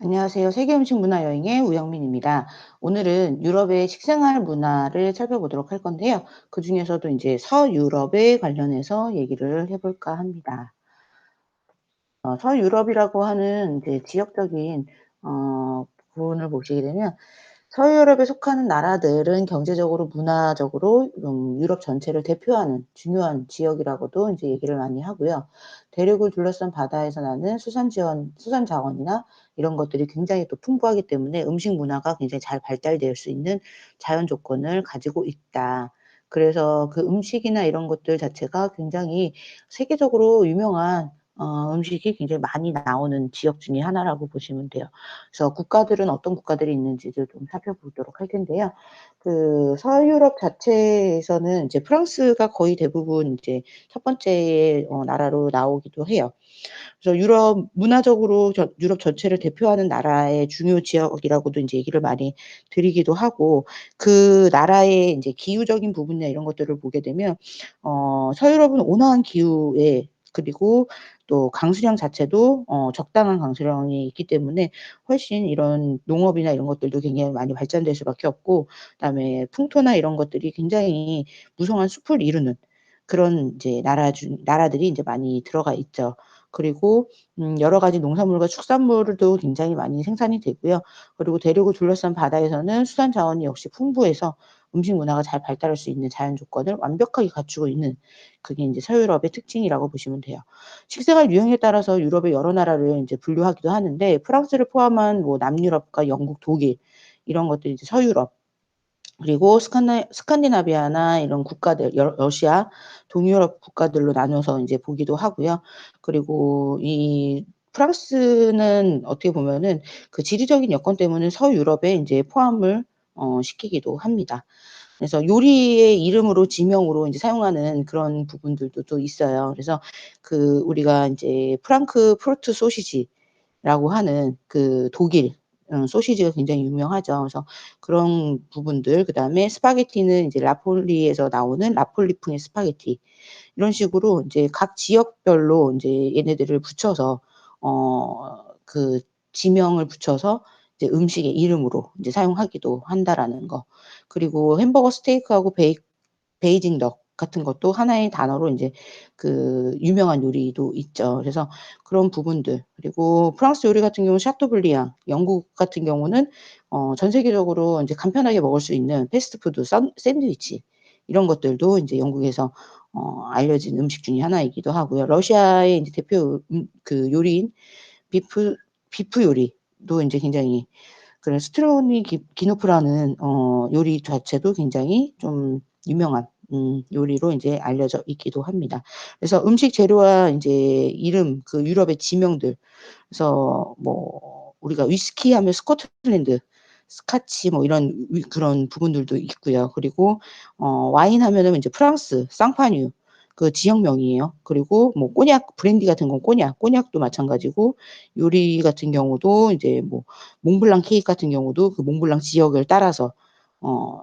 안녕하세요. 세계 음식 문화 여행의 우영민입니다. 오늘은 유럽의 식생활 문화를 살펴보도록 할 건데요. 그중에서도 이제 서유럽에 관련해서 얘기를 해볼까 합니다. 서유럽이라고 하는 이제 지역적인 부분을 보시게 되면 서유럽에 속하는 나라들은 경제적으로 문화적으로 유럽 전체를 대표하는 중요한 지역이라고도 이제 얘기를 많이 하고요. 대륙을 둘러싼 바다에서 나는 수산 자원이나 이런 것들이 굉장히 또 풍부하기 때문에 음식 문화가 굉장히 잘 발달될 수 있는 자연 조건을 가지고 있다. 그래서 그 음식이나 이런 것들 자체가 굉장히 세계적으로 유명한 음식이 굉장히 많이 나오는 지역 중에 하나라고 보시면 돼요. 그래서 국가들은 어떤 국가들이 있는지를 좀 살펴보도록 할 텐데요. 그 서유럽 자체에서는 이제 프랑스가 거의 대부분 이제 첫 번째 나라로 나오기도 해요. 그래서 유럽 문화적으로 유럽 전체를 대표하는 나라의 중요 지역이라고도 인제 얘기를 많이 드리기도 하고, 그 나라의 인제 기후적인 부분이나 이런 것들을 보게 되면 서유럽은 온화한 기후에, 그리고 또 강수량 자체도 적당한 강수량이 있기 때문에 훨씬 이런 농업이나 이런 것들도 굉장히 많이 발전될 수밖에 없고, 그다음에 풍토나 이런 것들이 굉장히 무성한 숲을 이루는 그런 이제 나라들이 인제 많이 들어가 있죠. 그리고 여러 가지 농산물과 축산물도 굉장히 많이 생산이 되고요. 그리고 대륙을 둘러싼 바다에서는 수산 자원이 역시 풍부해서 음식 문화가 잘 발달할 수 있는 자연 조건을 완벽하게 갖추고 있는, 그게 인제 서유럽의 특징이라고 보시면 돼요. 식생활 유형에 따라서 유럽의 여러 나라를 인제 분류하기도 하는데, 프랑스를 포함한 뭐 남유럽과 영국, 독일 이런 것들이 이제 서유럽, 그리고 스칸디나비아나 이런 국가들, 러시아, 동유럽 국가들로 나눠서 인제 보기도 하고요. 그리고 이 프랑스는 어떻게 보면은 그 지리적인 여건 때문에 서유럽에 인제 포함을 시키기도 합니다. 그래서 요리의 이름으로 지명으로 인제 사용하는 그런 부분들도 또 있어요. 그래서 그 우리가 인제 프랑크푸르트 소시지라고 하는 그 독일 소시지가 굉장히 유명하죠. 그래서 그런 부분들, 그다음에 스파게티는 이제 나폴리에서 나오는 나폴리풍의 스파게티, 이런 식으로 인제 각 지역별로 인제 얘네들을 붙여서 그 지명을 붙여서 이제 음식의 이름으로 인제 사용하기도 한다라는 거. 그리고 햄버거 스테이크하고 베이징 덕 같은 것도 하나의 단어로 인제 그 유명한 요리도 있죠. 그래서 그런 부분들, 그리고 프랑스 요리 같은 경우는 샤토브리앙, 영국 같은 경우는 전 세계적으로 인제 간편하게 먹을 수 있는 패스트푸드 샌드위치, 이런 것들도 인제 영국에서 알려진 음식 중에 하나이기도 하고요. 러시아의 인제 대표 그 요리인 비프 비프 요리도 인제 굉장히, 그런 스트로니 기 기노프라는 요리 자체도 굉장히 좀 유명한 요리로 인제 알려져 있기도 합니다. 그래서 음식 재료와 인제 이름, 그 유럽의 지명들, 그래서 뭐 우리가 위스키 하면 스코틀랜드, 스카치 뭐 이런 그런 부분들도 있고요. 그리고 와인 하면은 인제 프랑스 쌍파뉴, 그 지역명이에요. 그리고 뭐 꼬냑, 브랜디 같은 건 꼬냑도 마찬가지고, 요리 같은 경우도 이제 뭐 몽블랑 케이크 같은 경우도 그 몽블랑 지역을 따라서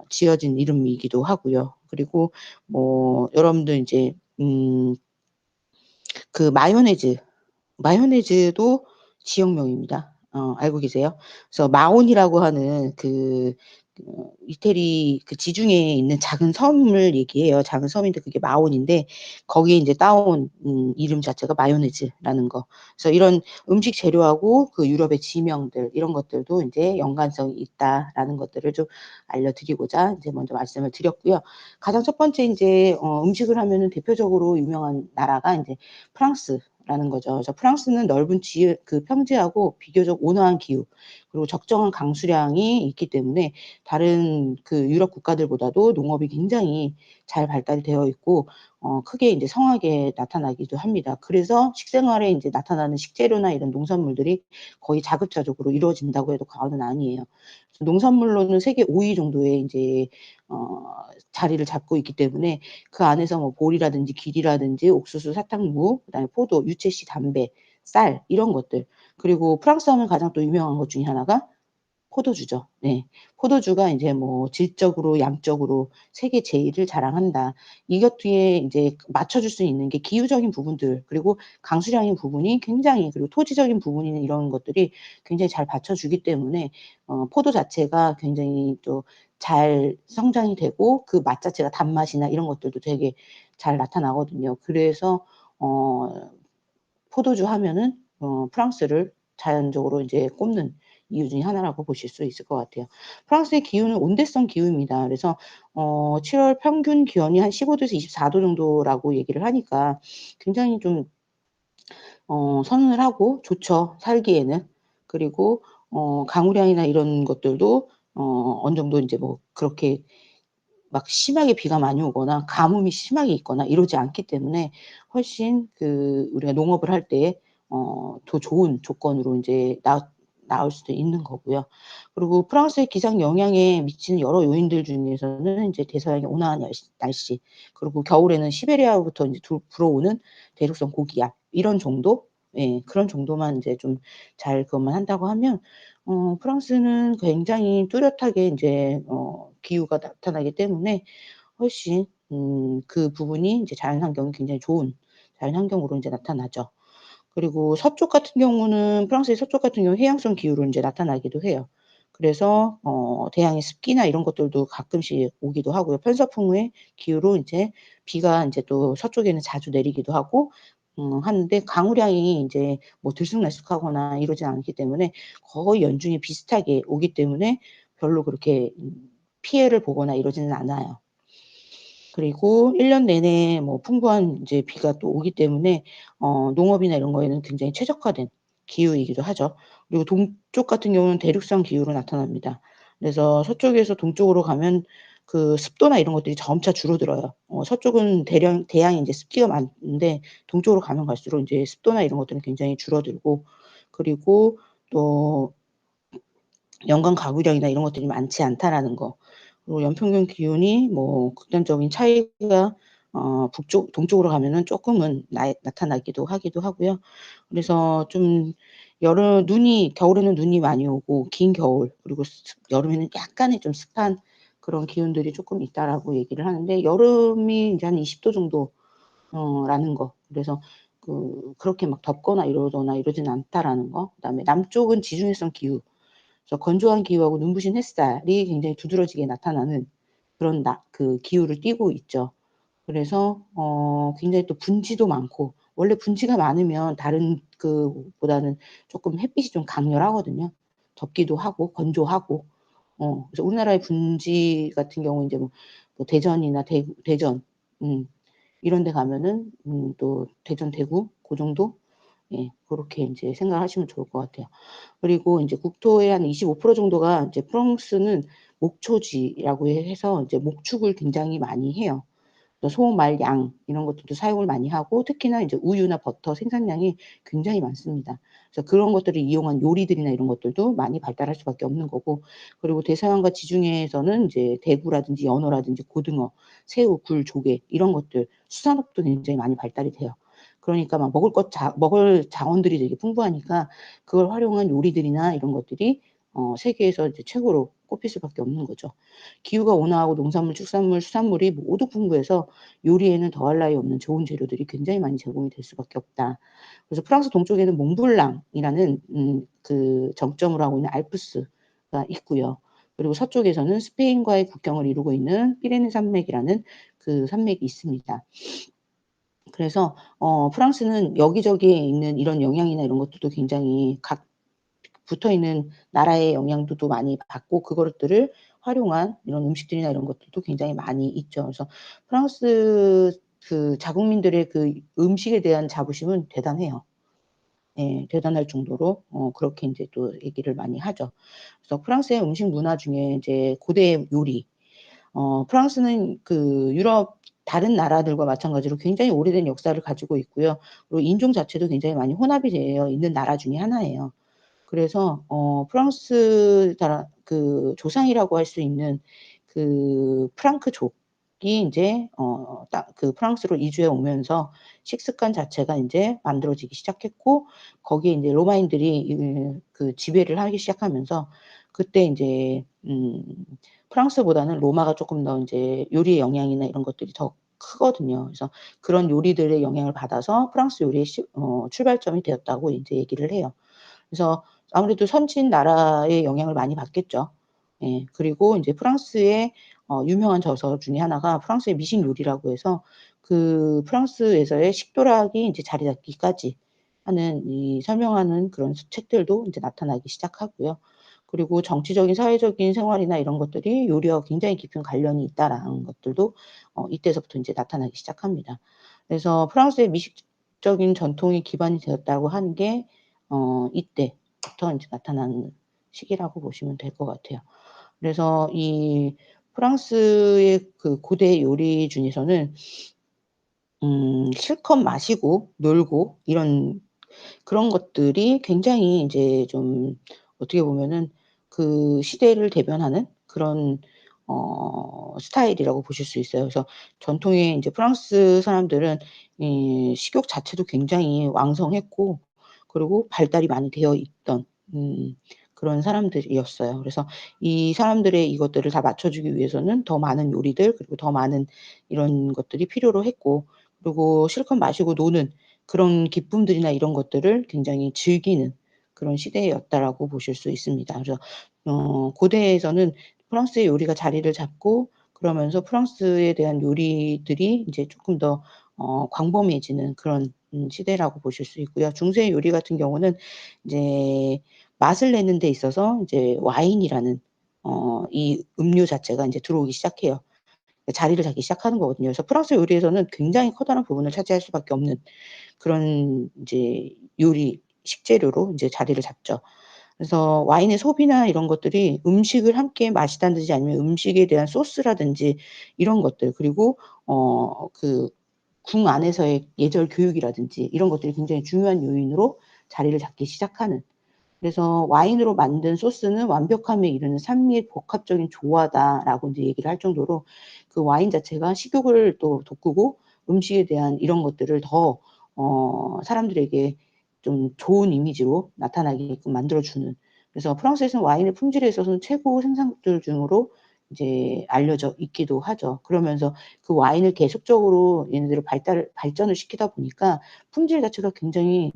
지어진 이름이기도 하고요. 그리고 뭐 여러분들 인제 그 마요네즈도 지역명입니다. 알고 계세요? 그래서 마온이라고 하는 이태리 그 지중해에 있는 작은 섬을 얘기해요. 작은 섬인데 그게 마온인데, 거기에 인제 따온 이름 자체가 마요네즈라는 거. 그래서 이런 음식 재료하고 그 유럽의 지명들, 이런 것들도 인제 연관성이 있다라는 것들을 좀 알려드리고자 인제 먼저 말씀을 드렸고요. 가장 첫 번째 인제 음식을 하면은 대표적으로 유명한 나라가 인제 프랑스라는 거죠. 그래서 프랑스는 넓은 그 평지하고 비교적 온화한 기후, 그리고 적정한 강수량이 있기 때문에 다른 그 유럽 국가들보다도 농업이 굉장히 잘 발달이 되어 있고 크게 인제 성하게 나타나기도 합니다. 그래서 식생활에 인제 나타나는 식재료나 이런 농산물들이 거의 자급자족으로 이루어진다고 해도 과언은 아니에요. 그래서 농산물로는 세계 5위 정도의 인제 어 자리를 잡고 있기 때문에, 그 안에서 뭐 보리라든지 길이라든지 옥수수, 사탕무, 그다음에 포도, 유채씨, 담배, 쌀, 이런 것들, 그리고 프랑스 하면 가장 또 유명한 것 중에 하나가 포도주죠. 네. 포도주가 인제 뭐 질적으로 양적으로 세계 제일을 자랑한다. 이것 뒤에 인제 맞춰 줄 수 있는 게 기후적인 부분들, 그리고 강수량의 부분이 굉장히, 그리고 토지적인 부분이, 이런 것들이 굉장히 잘 받쳐주기 때문에 포도 자체가 굉장히 또 잘 성장이 되고, 그 맛 자체가 단맛이나 이런 것들도 되게 잘 나타나거든요. 그래서 어 포도주 하면은 프랑스를 자연적으로 인제 꼽는 이유 중에 하나라고 보실 수 있을 것 같아요. 프랑스의 기후는 온대성 기후입니다. 그래서 7월 평균 기온이 한 15 도에서 24도 정도라고 얘기를 하니까 굉장히 좀 서늘하고 좋죠, 살기에는. 그리고 강우량이나 이런 것들도 어느 정도 인제 뭐 그렇게 막 심하게 비가 많이 오거나 가뭄이 심하게 있거나 이러지 않기 때문에 훨씬 우리가 농업을 할 때 더 좋은 조건으로 인제 나올 수도 있는 거고요. 그리고 프랑스의 기상 영향에 미치는 여러 요인들 중에서는 인제 대서양의 온화한 날씨, 그리고 겨울에는 시베리아로부터 인제 불어오는 대륙성 고기압, 이런 정도? 예. 그런 정도만 인제 좀 잘 그것만 한다고 하면 프랑스는 굉장히 뚜렷하게 인제 기후가 나타나기 때문에 훨씬 그 부분이 인제 자연 환경이 굉장히 좋은 자연 환경으로 인제 나타나죠. 그리고 서쪽 같은 경우는, 프랑스의 서쪽 같은 경우는 해양성 기후로 인제 나타나기도 해요. 그래서 대양의 습기나 이런 것들도 가끔씩 오기도 하고요. 편서풍의 기후로 인제 비가 인제 또 서쪽에는 자주 내리기도 하고 하는데, 강우량이 인제 뭐 들쑥날쑥하거나 이러진 않기 때문에 거의 연중에 비슷하게 오기 때문에 별로 그렇게 피해를 보거나 이러지는 않아요. 그리고 1년 내내 뭐 풍부한 인제 비가 또 오기 때문에 농업이나 이런 거에는 굉장히 최적화된 기후이기도 하죠. 그리고 동쪽 같은 경우는 대륙성 기후로 나타납니다. 그래서 서쪽에서 동쪽으로 가면 그 습도나 이런 것들이 점차 줄어들어요. 서쪽은 대양이 인제 습기가 많은데, 동쪽으로 가면 갈수록 인제 습도나 이런 것들은 굉장히 줄어들고, 그리고 또 연간 가구량이나 이런 것들이 많지 않다라는 거. 그리고 연평균 기온이 뭐 극단적인 차이가 동쪽으로 가면은 쪼끔은 나타나기도 하기도 하고요. 그래서 좀 겨울에는 눈이 많이 오고 긴 겨울, 그리고 여름에는 약간의 좀 습한 그런 기온들이 쪼끔 있다라고 얘기를 하는데, 여름이 인제 한 20도 정도 라는 거. 그래서 그렇게 막 덥거나 이러거나 이러지는 않다라는 거. 그다음에 남쪽은 지중해성 기후, 그래서 건조한 기후하고 눈부신 햇살이 굉장히 두드러지게 나타나는 그런 기후를 띠고 있죠. 그래서 굉장히 또 분지도 많고, 원래 분지가 많으면 다른 보다는 쪼끔 햇빛이 좀 강렬하거든요. 덥기도 하고 건조하고. 그래서 우리나라의 분지 같은 경우 인제 뭐 대전이나 대전, 음 이런 데 가면은 또 대전, 대구 고 정도? 예. 고렇게 인제 생각하시면 좋을 것 같아요. 그리고 인제 국토의 한 25% 정도가 이제, 프랑스는 목초지라고 해서 이제 목축을 굉장히 많이 해요. 그래서 소, 말, 양 이런 것들도 사용을 많이 하고, 특히나 인제 우유나 버터 생산량이 굉장히 많습니다. 그래서 그런 것들을 이용한 요리들이나 이런 것들도 많이 발달할 수밖에 없는 거고, 그리고 대서양과 지중해에서는 이제 대구라든지 연어라든지 고등어, 새우, 굴, 조개 이런 것들 수산업도 굉장히 많이 발달이 돼요. 그러니까 막 먹을 자원들이 되게 풍부하니까 그걸 활용한 요리들이나 이런 것들이 세계에서 이제 최고로 꼽힐 수밖에 없는 거죠. 기후가 온화하고 농산물, 축산물, 수산물이 모두 풍부해서 요리에는 더할 나위 없는 좋은 재료들이 굉장히 많이 제공이 될 수밖에 없다. 그래서 프랑스 동쪽에는 몽블랑이라는 정점으로 하고 있는 알프스가 있고요. 그리고 서쪽에서는 스페인과의 국경을 이루고 있는 피레네 산맥이라는 산맥이 있습니다. 그래서 프랑스는 여기저기에 있는 이런 영향이나 이런 것들도 굉장히 각 붙어 있는 나라의 영향도 또 많이 받고, 그것들을 활용한 이런 음식들이나 이런 것들도 굉장히 많이 있죠. 그래서 프랑스 자국민들의 음식에 대한 자부심은 대단해요. 예. 대단할 정도로 그렇게 인제 또 얘기를 많이 하죠. 그래서 프랑스의 음식 문화 중에 이제 고대 요리, 프랑스는 유럽 다른 나라들과 마찬가지로 굉장히 오래된 역사를 가지고 있고요. 그리고 인종 자체도 굉장히 많이 혼합이 되어 있는 나라 중에 하나예요. 그래서 프랑스 조상이라고 할 수 있는 프랑크족이 인제 딱 프랑스로 이주해 오면서 식습관 자체가 인제 만들어지기 시작했고, 거기에 인제 로마인들이 지배를 하기 시작하면서 그때 인제 프랑스보다는 로마가 쪼끔 더 인제 요리의 영향이나 이런 것들이 더 크거든요. 그래서 그런 요리들의 영향을 받아서 프랑스 요리의 출발점이 되었다고 인제 얘기를 해요. 그래서 아무래도 선진 나라의 영향을 많이 받겠죠. 예. 그리고 인제 프랑스의 유명한 저서 중에 하나가 프랑스의 미식 요리라고 해서 그 프랑스에서의 식도락이 인제 자리 잡기까지 하는 이 설명하는 그런 책들도 인제 나타나기 시작하고요. 그리고 정치적인 사회적인 생활이나 이런 것들이 요리와 굉장히 깊은 관련이 있다라는 것들도 이때서부터 인제 나타나기 시작합니다. 그래서 프랑스의 미식적인 전통이 기반이 되었다고 하는 게 이때부터 인제 나타나는 시기라고 보시면 될 것 같아요. 그래서 이 프랑스의 그 고대 요리 중에서는 실컷 마시고 놀고 이런 그런 것들이 굉장히 인제 좀 어떻게 보면은 그 시대를 대변하는 그런 스타일이라고 보실 수 있어요. 그래서 전통의 인제 프랑스 사람들은 이 식욕 자체도 굉장히 왕성했고 그리고 발달이 많이 되어 있던 그런 사람들이었어요. 그래서 이 사람들의 이것들을 다 맞춰 주기 위해서는 더 많은 요리들 그리고 더 많은 이런 것들이 필요로 했고 그리고 실컷 마시고 노는 그런 기쁨들이나 이런 것들을 굉장히 즐기는 그런 시대였다라고 보실 수 있습니다. 그래서 고대에서는 프랑스의 요리가 자리를 잡고 그러면서 프랑스에 대한 요리들이 인제 쪼끔 더 광범해지는 그런 시대라고 보실 수 있고요. 중세 요리 같은 경우는 이제 맛을 내는 데 있어서 이제 와인이라는 이 음료 자체가 인제 들어오기 시작해요. 자리를 잡기 시작하는 거거든요. 그래서 프랑스 요리에서는 굉장히 커다란 부분을 차지할 수밖에 없는 그런 인제 요리 식재료로 인제 자리를 잡죠. 그래서 와인의 소비나 이런 것들이 음식을 함께 마시다든지 아니면 음식에 대한 소스라든지 이런 것들 그리고 그 궁 안에서의 예절 교육이라든지 이런 것들이 굉장히 중요한 요인으로 자리를 잡기 시작하는 그래서 "와인으로 만든 소스는 완벽함에 이르는 산미의 복합적인 조화다."라고 인제 얘기를 할 정도로 그 와인 자체가 식욕을 또 돋구고 음식에 대한 이런 것들을 더 사람들에게 좀 좋은 이미지로 나타나게끔 만들어 주는 그래서 프랑스에서는 와인의 품질에 있어서는 최고 생산국들 중으로 이제 알려져 있기도 하죠. 그러면서 그 와인을 계속적으로 얘네들을 발전을 시키다 보니까 품질 자체가 굉장히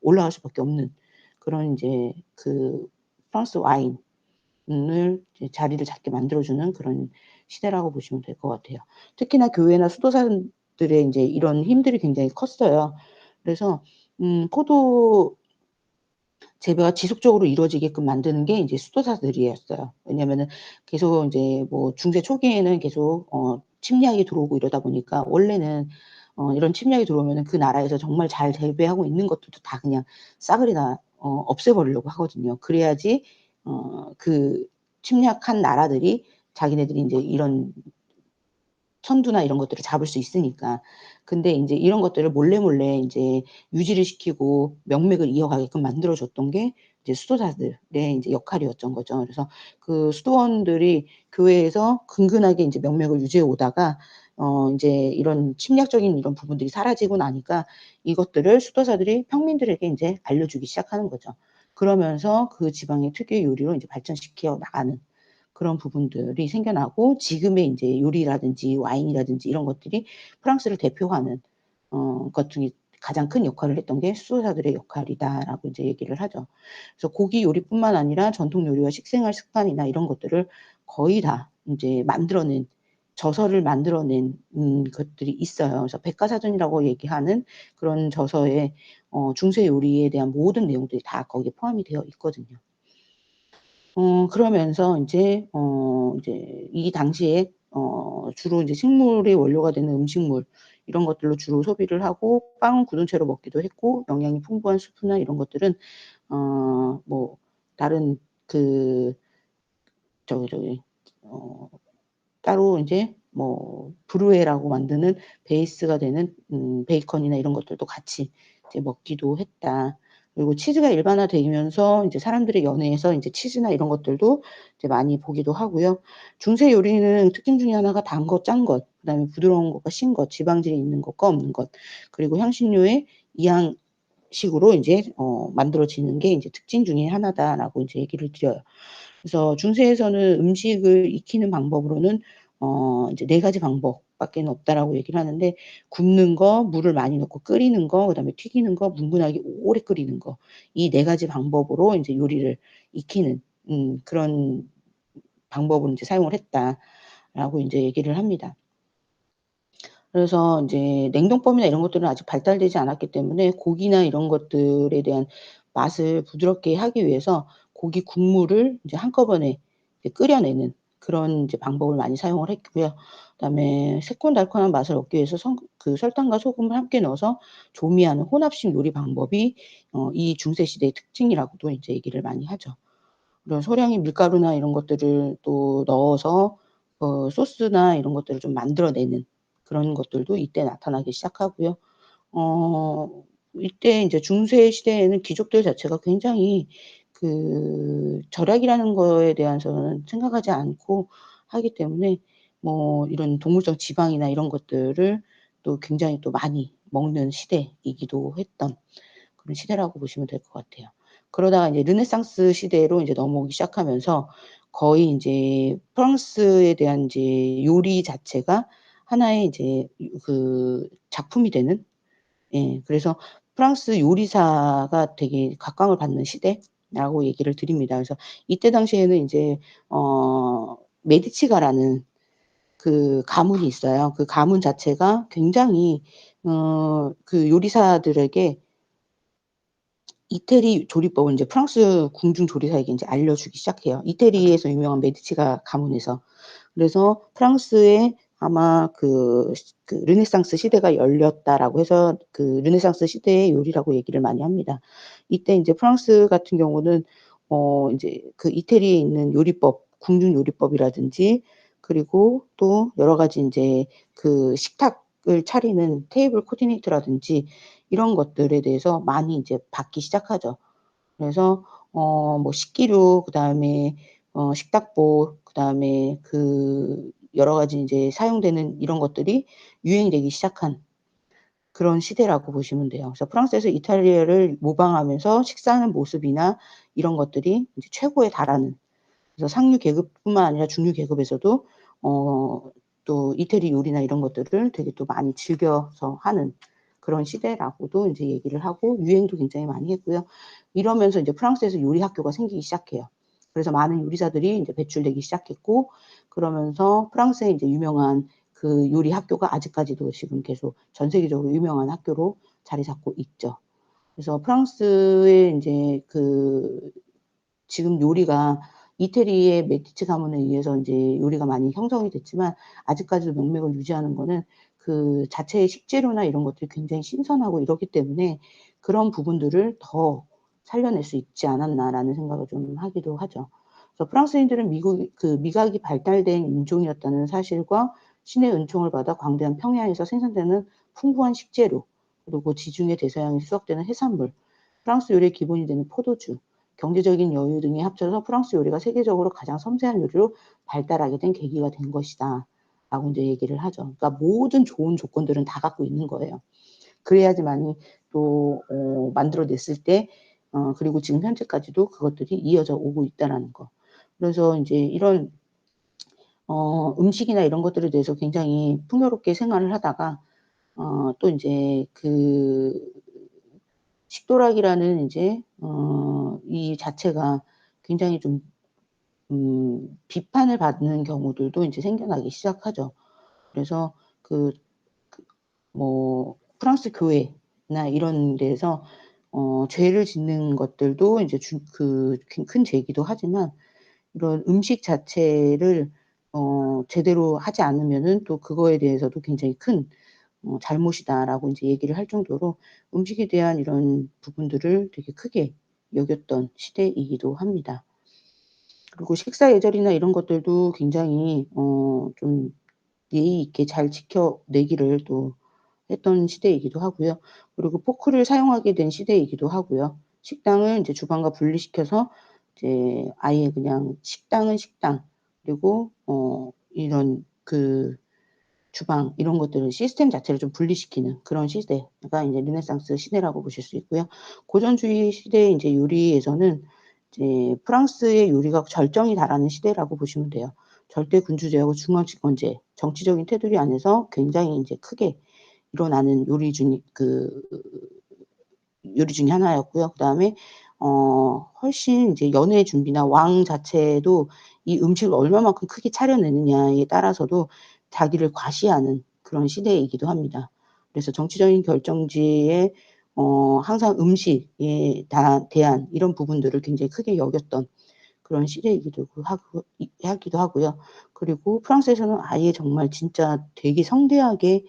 올라갈 수밖에 없는 그런 인제 그 프랑스 와인을 이제 자리를 잡게 만들어 주는 그런 시대라고 보시면 될 것 같아요. 특히나 교회나 수도사들의 인제 이런 힘들이 굉장히 컸어요. 그래서 포도 재배가 지속적으로 이루어지게끔 만드는 게 인제 수도사들이었어요. 왜냐면은 계속 인제 뭐 중세 초기에는 계속 침략이 들어오고 이러다 보니까 원래는 이런 침략이 들어오면은 그 나라에서 정말 잘 재배하고 있는 것들도 다 그냥 싸그리 다 없애 버리려고 하거든요. 그래야지 그 침략한 나라들이 자기네들이 인제 이런 선두나 이런 것들을 잡을 수 있으니까. 근데 인제 이런 것들을 몰래 인제 유지를 시키고 명맥을 이어가게끔 만들어 줬던 게 이제 수도사들의 인제 역할이었던 거죠. 그래서 그 수도원들이 교회에서 근근하게 인제 명맥을 유지해 오다가 인제 이런 침략적인 이런 부분들이 사라지고 나니까 이것들을 수도사들이 평민들에게 인제 알려주기 시작하는 거죠. 그러면서 그 지방의 특유의 요리로 인제 발전시켜 나가는 그런 부분들이 생겨나고 지금의 인제 요리라든지 와인이라든지 이런 것들이 프랑스를 대표하는 것 중에 가장 큰 역할을 했던 게 수도사들의 역할이다라고 이제 얘기를 하죠. 그래서 고기 요리뿐만 아니라 전통 요리와 식생활 습관이나 이런 것들을 거의 다 인제 만들어낸 저서를 만들어낸 것들이 있어요. 그래서 백과사전이라고 얘기하는 그런 저서에 중세 요리에 대한 모든 내용들이 다 거기에 포함이 되어 있거든요. 그러면서 인제 이 당시에 주로 인제 식물의 원료가 되는 음식물 이런 것들로 주로 소비를 하고 빵은 굳은 채로 먹기도 했고 영양이 풍부한 수프나 이런 것들은 뭐 다른 그 저기 어 따로 인제 뭐 브루에라고 만드는 베이스가 되는 베이컨이나 이런 것들도 같이 이제 먹기도 했다. 그리고 치즈가 일반화되면서 인제 사람들의 연회에서 인제 치즈나 이런 것들도 이제 많이 보기도 하고요. 중세 요리는 특징 중에 하나가 단 것, 짠 것, 그다음에 부드러운 것과 신 것, 지방질이 있는 것과 없는 것, 그리고 향신료의 이양식으로 인제 만들어지는 게 인제 특징 중에 하나다라고 인제 얘기를 드려요. 그래서 중세에서는 음식을 익히는 방법으로는 이제 4 가지 방법밖에는 없다라고 얘기를 하는데, 굽는 거, 물을 많이 넣고 끓이는 거, 그다음에 튀기는 거, 뭉근하게 오래 끓이는 거, 이 4 가지 방법으로 인제 요리를 익히는 그런 방법을 인제 사용을 했다라고 인제 얘기를 합니다. 그래서 인제 냉동법이나 이런 것들은 아직 발달되지 않았기 때문에 고기나 이런 것들에 대한 맛을 부드럽게 하기 위해서 고기 국물을 이제 한꺼번에 이제 끓여내는 그런 인제 방법을 많이 사용을 했고요. 그다음에 새콤달콤한 맛을 얻기 위해서 설탕과 소금을 함께 넣어서 조미하는 혼합식 요리 방법이 이 중세 시대의 특징이라고도 인제 얘기를 많이 하죠. 그런 소량의 밀가루나 이런 것들을 또 넣어서 소스나 이런 것들을 좀 만들어내는 그런 것들도 이때 나타나기 시작하고요. 이때 인제 중세 시대에는 귀족들 자체가 굉장히 절약이라는 거에 대해서는 생각하지 않고 하기 때문에 뭐 이런 동물성 지방이나 이런 것들을 또 굉장히 또 많이 먹는 시대이기도 했던 그런 시대라고 보시면 될 것 같아요. 그러다가 이제 르네상스 시대로 이제 넘어오기 시작하면서 거의 인제 프랑스에 대한 인제 요리 자체가 하나의 이제 작품이 되는, 예, 그래서 프랑스 요리사가 되게 각광을 받는 시대라고 얘기를 드립니다. 그래서 이때 당시에는 인제 메디치가라는 가문이 있어요. 그 가문 자체가 굉장히 요리사들에게 이태리 조리법을 인제 프랑스 궁중 조리사에게 인제 알려주기 시작해요. 이태리에서 유명한 메디치가 가문에서. 그래서 프랑스에 아마 르네상스 시대가 열렸다라고 해서 르네상스 시대의 요리라고 얘기를 많이 합니다. 이때 인제 프랑스 같은 경우는 인제 이태리에 있는 요리법, 궁중 요리법이라든지, 그리고 또 여러 가지 인제 식탁을 차리는 테이블 코디네이터라든지 이런 것들에 대해서 많이 인제 받기 시작하죠. 그래서 뭐 식기류, 그다음에 식탁보, 그다음에 여러 가지 인제 사용되는 이런 것들이 유행이 되기 시작한 그런 시대라고 보시면 돼요. 그래서 프랑스에서 이탈리아를 모방하면서 식사하는 모습이나 이런 것들이 이제 최고에 달하는, 그래서 상류 계급뿐만 아니라 중류 계급에서도 어 또 이태리 요리나 이런 것들을 되게 또 많이 즐겨서 하는 그런 시대라고도 인제 얘기를 하고, 유행도 굉장히 많이 했고요. 이러면서 인제 프랑스에서 요리 학교가 생기기 시작해요. 그래서 많은 요리사들이 인제 배출되기 시작했고, 그러면서 프랑스의 인제 유명한 요리 학교가 아직까지도 지금 계속 전 세계적으로 유명한 학교로 자리 잡고 있죠. 그래서 프랑스의 인제 지금 요리가 이태리의 메디치 가문에 의해서 인제 요리가 많이 형성이 됐지만, 아직까지도 명맥을 유지하는 거는 그 자체의 식재료나 이런 것들이 굉장히 신선하고 이렇기 때문에 그런 부분들을 더 살려낼 수 있지 않았나라는 생각을 좀 하기도 하죠. 그래서 프랑스인들은 미각이 발달된 인종이었다는 사실과 신의 은총을 받아 광대한 평야에서 생산되는 풍부한 식재료, 그리고 지중해 대서양에 수확되는 해산물, 프랑스 요리의 기본이 되는 포도주, 경제적인 여유 등이 합쳐서 프랑스 요리가 세계적으로 가장 섬세한 요리로 발달하게 된 계기가 된 것이다라고 인제 얘기를 하죠. 그러니까 모든 좋은 조건들은 다 갖고 있는 거예요. 그래야지만이 또 만들어 냈을 때 그리고 지금 현재까지도 그것들이 이어져 오고 있다라는 거. 그래서 인제 이런 음식이나 이런 것들에 대해서 굉장히 풍요롭게 생활을 하다가 또 인제 식도락이라는 인제 이 자체가 굉장히 좀 비판을 받는 경우들도 인제 생겨나기 시작하죠. 그래서 그 뭐 프랑스 교회나 이런 데에서 죄를 짓는 것들도 인제 큰 죄이기도 하지만, 이런 음식 자체를 제대로 하지 않으면은 또 그거에 대해서도 굉장히 큰 잘못이다라고 인제 얘기를 할 정도로 음식에 대한 이런 부분들을 되게 크게 여겼던 시대이기도 합니다. 그리고 식사 예절이나 이런 것들도 굉장히 좀 예의 있게 잘 지켜내기를 또 했던 시대이기도 하고요. 그리고 포크를 사용하게 된 시대이기도 하고요. 식당을 인제 주방과 분리시켜서 이제 아예 그냥 식당은 식당, 그리고 이런 주방 이런 것들을 시스템 자체를 좀 분리시키는 그런 시대가 인제 르네상스 시대라고 보실 수 있고요. 고전주의 시대의 인제 요리에서는 이제 프랑스의 요리가 절정에 달하는 시대라고 보시면 돼요. 절대 군주제하고 중앙집권제, 정치적인 테두리 안에서 굉장히 인제 크게 일어나는 요리 중에 하나였고요. 그다음에 훨씬 이제 연회 준비나 왕 자체도 이 음식을 얼마만큼 크게 차려내느냐에 따라서도 자기를 과시하는 그런 시대이기도 합니다. 그래서 정치적인 결정지에 항상 음식에 대한 이런 부분들을 굉장히 크게 여겼던 그런 시대이기도 하기도 하고요. 그리고 프랑스에서는 아예 정말 진짜 되게 성대하게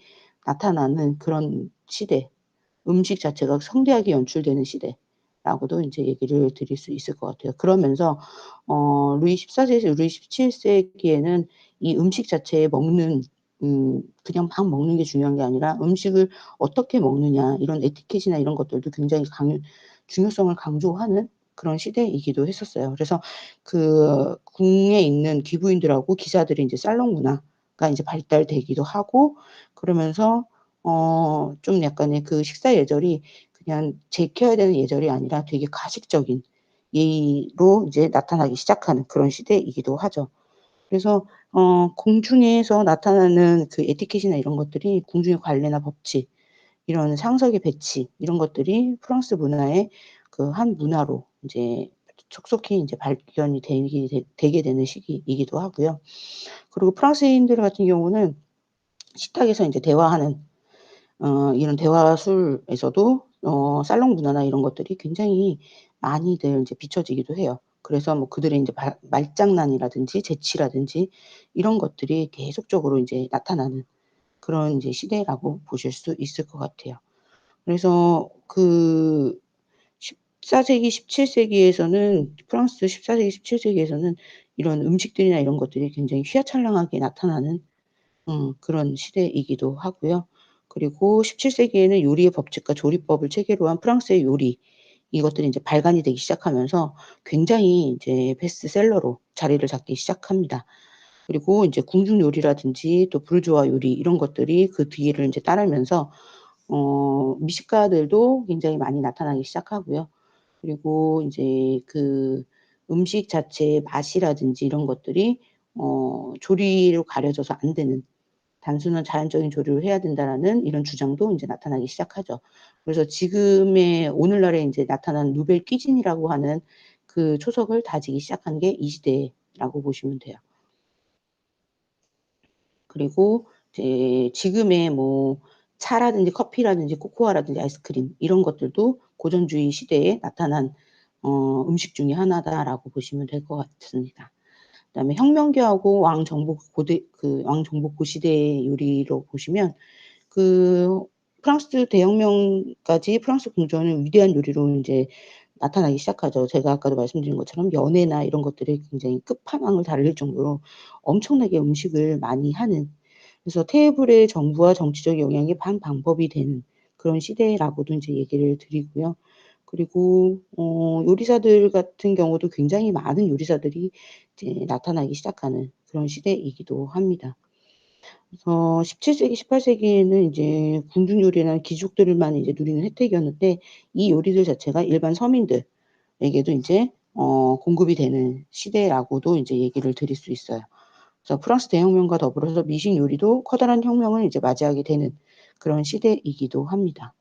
나타나는 그런 시대, 음식 자체가 성대하게 연출되는 시대라고도 인제 얘기를 드릴 수 있을 것 같아요. 그러면서 루이 14 세에서 루이 17 세기에는 이 음식 자체에 먹는 그냥 막 먹는 게 중요한 게 아니라 음식을 어떻게 먹느냐 이런 에티켓이나 이런 것들도 굉장히 중요성을 강조하는 그런 시대이기도 했었어요. 그래서 그 궁에 있는 귀부인들하고 기사들이 인제 살롱 문화가 인제 발달되기도 하고 그러면서 좀 약간의 그 식사 예절이 그냥 제껴야 되는 예절이 아니라 되게 가식적인 예의로 이제 나타나기 시작하는 그런 시대이기도 하죠. 그래서 궁중에서 나타나는 그 에티켓이나 이런 것들이 궁중의 관례나 법칙, 이런 상석의 배치 이런 것들이 프랑스 문화의 그 한 문화로 인제 촉속히 인제 발견이 되게 되는 시기이기도 하고요. 그리고 프랑스인들 같은 경우는 식탁에서 인제 대화하는 이런 대화술에서도 살롱 문화나 이런 것들이 굉장히 많이들 인제 비춰지기도 해요. 그래서 뭐 그들의 인제 말장난이라든지 재치라든지 이런 것들이 계속적으로 인제 나타나는 그런 인제 시대라고 보실 수 있을 것 같아요. 그래서 그 14 세기, 17 세기에서는 프랑스 14 세기, 17 세기에서는 이런 음식들이나 이런 것들이 굉장히 휘황찬란하게 나타나는 그런 시대이기도 하고요. 그리고 17 세기에는 요리의 법칙과 조리법을 체계로 한 프랑스의 요리 이것들이 인제 발간이 되기 시작하면서 굉장히 인제 베스트셀러로 자리를 잡기 시작합니다. 그리고 인제 궁중 요리라든지 또 부르주아 요리 이런 것들이 그 뒤를 인제 따르면서 미식가들도 굉장히 많이 나타나기 시작하고요. 그리고 인제 그 음식 자체의 맛이라든지 이런 것들이 조리로 가려져서 안 되는 단순한 자연적인 조리를 해야 된다라는 이런 주장도 인제 나타나기 시작하죠. 그래서 지금의 오늘날에 인제 나타난 누벨 끼진이라고 하는 그 초석을 다지기 시작한 게 이 시대라고 보시면 돼요. 그리고 이제 지금의 뭐 차라든지 커피라든지 코코아라든지 아이스크림 이런 것들도 고전주의 시대에 나타난 음식 중에 하나다라고 보시면 될 것 같습니다. 그다음에 혁명기하고 왕정복고 시대의 요리로 보시면 그 프랑스 대혁명까지 프랑스 궁전은 위대한 요리로 인제 나타나기 시작하죠. 제가 아까도 말씀드린 것처럼 연회나 이런 것들이 굉장히 끝판왕을 달릴 정도로 엄청나게 음식을 많이 하는 그래서 테이블의 정부와 정치적 영향이 반방법이 되는 그런 시대라고도 인제 얘기를 드리고요. 그리고 요리사들 같은 경우도 굉장히 많은 요리사들이 이제 나타나기 시작하는 그런 시대이기도 합니다. 그래서 17 세기, 18 세기에는 이제 궁중 요리나 귀족들만 이제 누리는 혜택이었는데 이 요리들 자체가 일반 서민들에게도 인제 공급이 되는 시대라고도 인제 얘기를 드릴 수 있어요. 그래서 프랑스 대혁명과 더불어서 미식 요리도 커다란 혁명을 이제 맞이하게 되는 그런 시대이기도 합니다.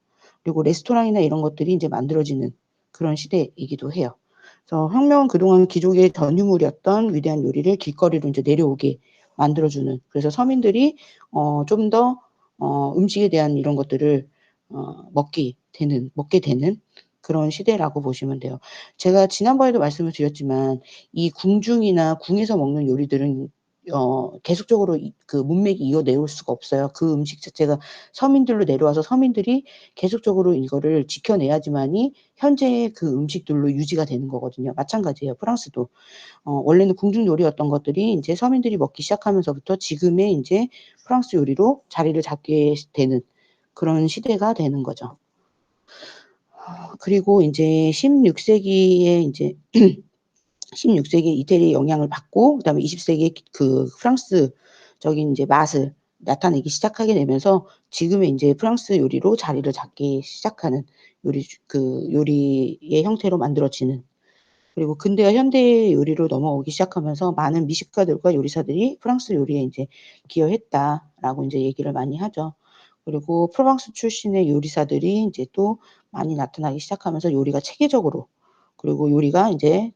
그리고 레스토랑이나 이런 것들이 인제 만들어지는 그런 시대이기도 해요. 그래서 혁명은 그동안 귀족의 전유물이었던 위대한 요리를 길거리로 인제 내려오게 만들어 주는 그래서 서민들이 좀 더 음식에 대한 이런 것들을 먹게 되는 그런 시대라고 보시면 돼요. 제가 지난번에도 말씀을 드렸지만 이 궁중이나 궁에서 먹는 요리들은 계속적으로 그 문맥이 이어내올 수가 없어요. 그 음식 자체가 서민들로 내려와서 서민들이 계속적으로 이거를 지켜내야지만이 현재의 그 음식들로 유지가 되는 거거든요. 마찬가지예요, 프랑스도. 원래는 궁중 요리였던 것들이 인제 서민들이 먹기 시작하면서부터 지금의 인제 프랑스 요리로 자리를 잡게 되는 그런 시대가 되는 거죠. 그리고 인제 16 세기에 인제 16 세기에 이태리의 영향을 받고 그다음에 20 세기에 그 프랑스적인 인제 맛을 나타내기 시작하게 되면서 지금의 인제 프랑스 요리로 자리를 잡기 시작하는 요리의 형태로 만들어지는 그리고 근대와 현대의 요리로 넘어오기 시작하면서 많은 미식가들과 요리사들이 프랑스 요리에 인제 기여했다라고 인제 얘기를 많이 하죠. 그리고 프랑스 출신의 요리사들이 인제 또 많이 나타나기 시작하면서 요리가 체계적으로, 그리고 요리가 인제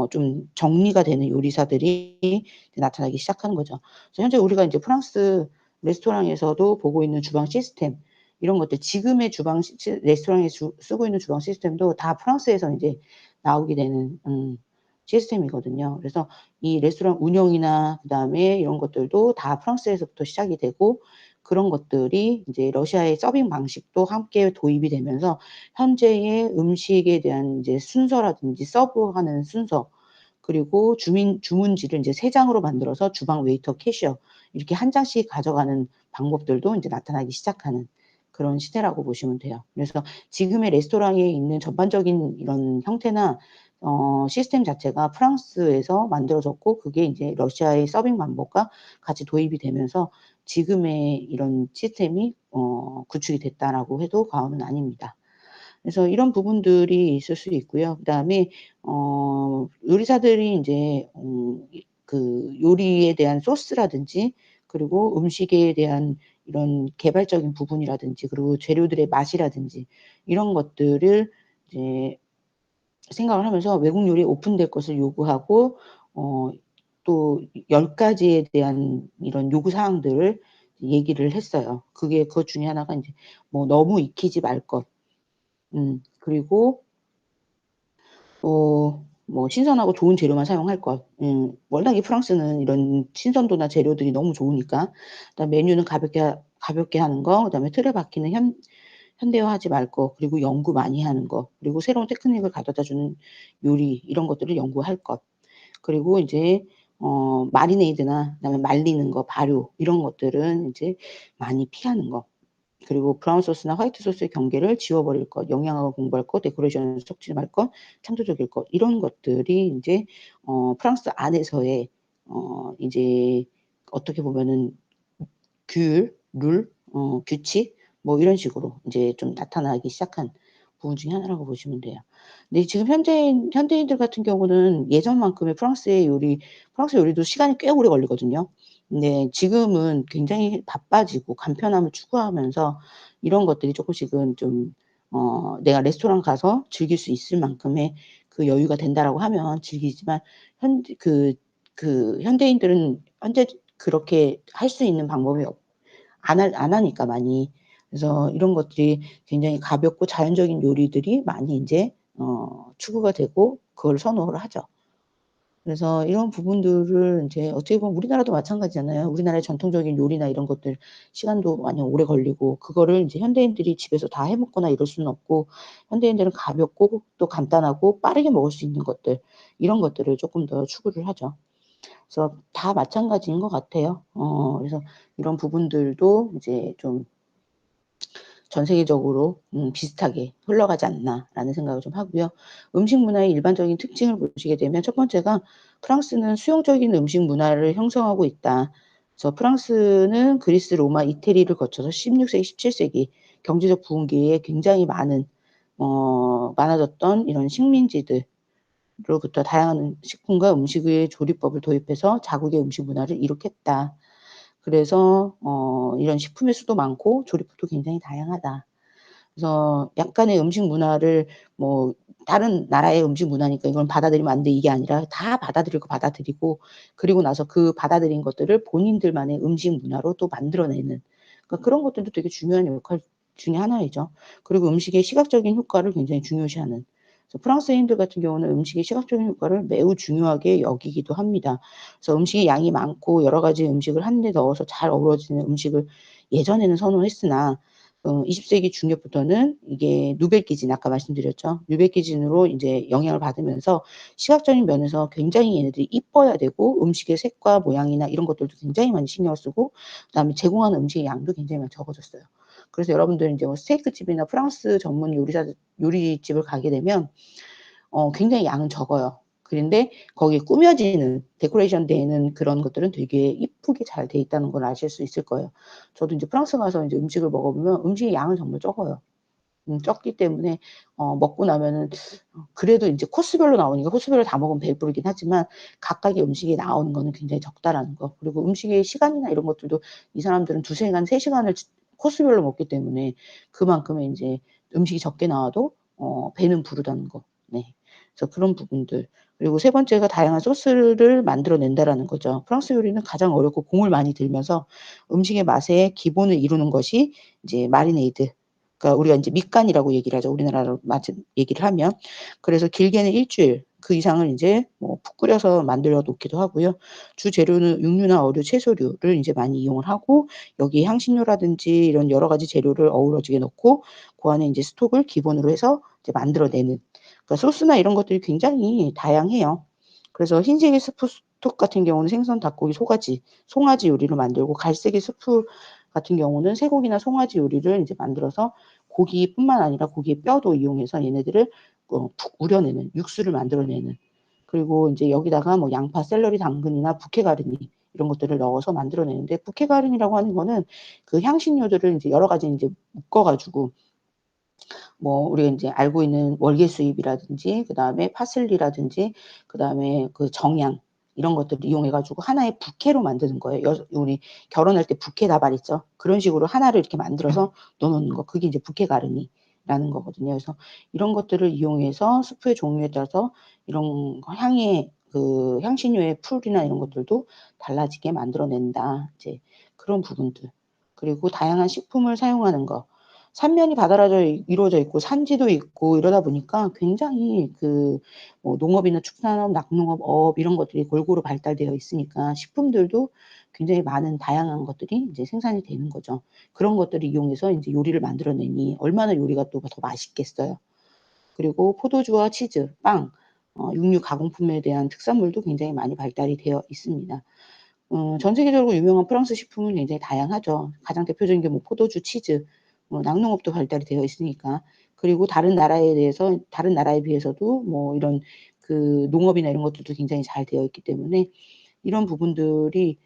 좀 정리가 되는 요리사들이 이제 나타나기 시작하는 거죠. 그래서 현재 우리가 인제 프랑스 레스토랑에서도 보고 있는 주방 시스템, 이런 것들, 지금의 주방 레스토랑에서 쓰고 있는 주방 시스템도 다 프랑스에서 인제 나오게 되는 시스템이거든요. 그래서 이 레스토랑 운영이나 그다음에 이런 것들도 다 프랑스에서부터 시작이 되고, 그런 것들이 인제 러시아의 서빙 방식도 함께 도입이 되면서 현재의 음식에 대한 인제 순서라든지 서브하는 순서, 그리고 주문지를 인제 3 장으로 만들어서 주방 웨이터, 캐셔 이렇게 한 장씩 가져가는 방법들도 인제 나타나기 시작하는 그런 시대라고 보시면 돼요. 그래서 지금의 레스토랑에 있는 전반적인 이런 형태나 시스템 자체가 프랑스에서 만들어졌고, 그게 인제 러시아의 서빙 방법과 같이 도입이 되면서 지금의 이런 시스템이 구축이 됐다라고 해도 과언은 아닙니다. 그래서 이런 부분들이 있을 수 있고요. 그다음에 요리사들이 인제 그 요리에 대한 소스라든지, 그리고 음식에 대한 이런 개발적인 부분이라든지, 그리고 재료들의 맛이라든지 이런 것들을 이제 생각을 하면서 외국 요리에 오픈될 것을 요구하고, 어 또 10 가지에 대한 이런 요구 사항들을 얘기를 했어요. 그것 중에 하나가 인제 뭐 너무 익히지 말 것, 그리고 뭐 신선하고 좋은 재료만 사용할 것. 워낙에 프랑스는 이런 신선도나 재료들이 너무 좋으니까. 그다음에 메뉴는 가볍게 하는 거, 그다음에 틀에 박히는 현대화하지 말 것, 그리고 연구 많이 하는 거, 그리고 새로운 테크닉을 가져다 주는 요리, 이런 것들을 연구할 것. 그리고 인제 마리네이드나 그다음에 말리는 거, 발효 이런 것들은 인제 많이 피하는 거. 그리고 브라운 소스나 화이트 소스의 경계를 지워 버릴 것, 영양학을 공부할 것, 데코레이션을 섞지 말 것, 창조적일 것, 이런 것들이 인제 프랑스 안에서의 이제 어떻게 보면은 규율, 룰, 규칙, 뭐 이런 식으로 인제 좀 나타나기 시작한 부분 중에 하나라고 보시면 돼요. 근데 지금 현대인들 같은 경우는 예전만큼의 프랑스 요리도 시간이 꽤 오래 걸리거든요. 근데 지금은 굉장히 바빠지고 간편함을 추구하면서 이런 것들이 쪼끔씩은 좀 내가 레스토랑 가서 즐길 수 있을 만큼의 그 여유가 된다라고 하면 즐기지만, 현재 현대인들은 현재 그렇게 할 수 있는 방법이 안 하니까 많이. 그래서 이런 것들이 굉장히 가볍고 자연적인 요리들이 많이 인제 추구가 되고 그걸 선호를 하죠. 그래서 이런 부분들을 인제 어떻게 보면 우리나라도 마찬가지잖아요. 우리나라의 전통적인 요리나 이런 것들 시간도 많이 오래 걸리고, 그거를 인제 현대인들이 집에서 다 해 먹거나 이럴 수는 없고, 현대인들은 가볍고 또 간단하고 빠르게 먹을 수 있는 것들, 이런 것들을 쪼끔 더 추구를 하죠. 그래서 다 마찬가지인 것 같아요. 그래서 이런 부분들도 이제 좀 전 세계적으로 비슷하게 흘러가지 않나라는 생각을 좀 하고요. 음식 문화의 일반적인 특징을 보시게 되면 첫 번째가 프랑스는 수용적인 음식 문화를 형성하고 있다. 그래서 프랑스는 그리스, 로마, 이태리를 거쳐서 16 세기, 17 세기 경제적 부흥기에 굉장히 많아졌던 이런 식민지들 로부터 다양한 식품과 음식의 조리법을 도입해서 자국의 음식 문화를 이룩했다. 그래서 이런 식품의 수도 많고 조리법도 굉장히 다양하다. 그래서 약간의 음식 문화를 뭐 다른 나라의 음식 문화니까 이건 받아들이면 안 돼, 이게 아니라 다 받아들일 거 받아들이고, 그리고 나서 그 받아들인 것들을 본인들만의 음식 문화로 또 만들어내는, 그러니까 그런 것들도 되게 중요한 역할 중에 하나이죠. 그리고 음식의 시각적인 효과를 굉장히 중요시하는. 그래서 프랑스인들 같은 경우는 음식의 시각적인 효과를 매우 중요하게 여기기도 합니다. 그래서 음식의 양이 많고 여러 가지 음식을 한 데 넣어서 잘 어우러지는 음식을 예전에는 선호했으나 20 세기 중엽부터는 이게 누벨 기진, 아까 말씀드렸죠. 누벨 기진으로 인제 영향을 받으면서 시각적인 면에서 굉장히 얘네들이 이뻐야 되고, 음식의 색과 모양이나 이런 것들도 굉장히 많이 신경을 쓰고, 그다음에 제공하는 음식의 양도 굉장히 많이 적어졌어요. 그래서 여러분들 인제 뭐 스테이크 집이나 프랑스 전문 요리집을 가게 되면 굉장히 양은 적어요. 그런데 거기에 꾸며지는 데코레이션 되는 그런 것들은 되게 이쁘게 잘 돼 있다는 걸 아실 수 있을 거예요. 저도 인제 프랑스 가서 인제 음식을 먹어 보면 음식의 양은 정말 적어요. 적기 때문에 먹고 나면은 그래도 인제 코스별로 나오니까 코스별로 다 먹으면 배부르긴 하지만 각각의 음식이 나오는 거는 굉장히 적다라는 거. 그리고 음식의 시간이나 이런 것들도 이 사람들은 2시간, 3시간을 코스별로 먹기 때문에 그만큼의 인제 음식이 적게 나와도 배는 부르다는 거. 네. 그래서 그런 부분들. 그리고 세 번째가 다양한 소스를 만들어 낸다라는 거죠. 프랑스 요리는 가장 어렵고 공을 많이 들면서 음식의 맛의 기본을 이루는 것이 이제 마리네이드, 그러니까 우리가 인제 밑간이라고 얘기를 하죠, 우리나라로 얘기를 하면. 그래서 길게는 1주일 그 이상을 인제 뭐 푹 끓여서 만들어 놓기도 하고요. 주 재료는 육류나 어류, 채소류를 인제 많이 이용을 하고 여기에 향신료라든지 이런 여러 가지 재료를 어우러지게 넣고 그 안에 인제 스톡을 기본으로 해서 이제 만들어 내는, 그러니까 소스나 이런 것들이 굉장히 다양해요. 그래서 흰색의 스프 스톡 같은 경우는 생선, 닭고기, 송아지 요리로 만들고, 갈색의 스프 같은 경우는 쇠고기나 송아지 요리를 인제 만들어서 고기뿐만 아니라 고기의 뼈도 이용해서 얘네들을 푹 우려내는, 육수를 만들어내는, 그리고 인제 여기다가 뭐 양파, 샐러리, 당근이나 부케가르니 이런 것들을 넣어서 만들어내는데, 부케가르니라고 하는 거는 그 향신료들을 인제 여러 가지 인제 묶어 가지고 뭐 우리가 인제 알고 있는 월계수잎이라든지 그다음에 파슬리라든지 그다음에 그 정향 이런 것들을 이용해 가지고 하나의 부케로 만드는 거예요. 우리 결혼할 때 부케 다발 있죠? 그런 식으로 하나를 이렇게 만들어서 넣어 놓는 거. 그게 이제 부케 가르니라는 거거든요. 그래서 이런 것들을 이용해서 스프의 종류에 따라서 이런 향의 그 향신료의 풀이나 이런 것들도 달라지게 만들어 낸다. 이제 그런 부분들. 그리고 다양한 식품을 사용하는 거. 삼면이 바다라져 이루어져 있고 산지도 있고 이러다 보니까 굉장히 그 뭐 농업이나 축산업, 낙농업, 어업 이런 것들이 골고루 발달되어 있으니까 식품들도 굉장히 많은 다양한 것들이 인제 생산이 되는 거죠. 그런 것들을 이용해서 인제 요리를 만들어내니 얼마나 요리가 또 더 맛있겠어요. 그리고 포도주와 치즈, 빵, 육류 가공품에 대한 특산물도 굉장히 많이 발달이 되어 있습니다. 전 세계적으로 유명한 프랑스 식품은 굉장히 다양하죠. 가장 대표적인 게 뭐 포도주, 치즈, 낙농업도 발달이 되어 있으니까. 그리고 다른 나라에 비해서도 뭐 이런 그 농업이나 이런 것들도 굉장히 잘 되어 있기 때문에 이런 부분들이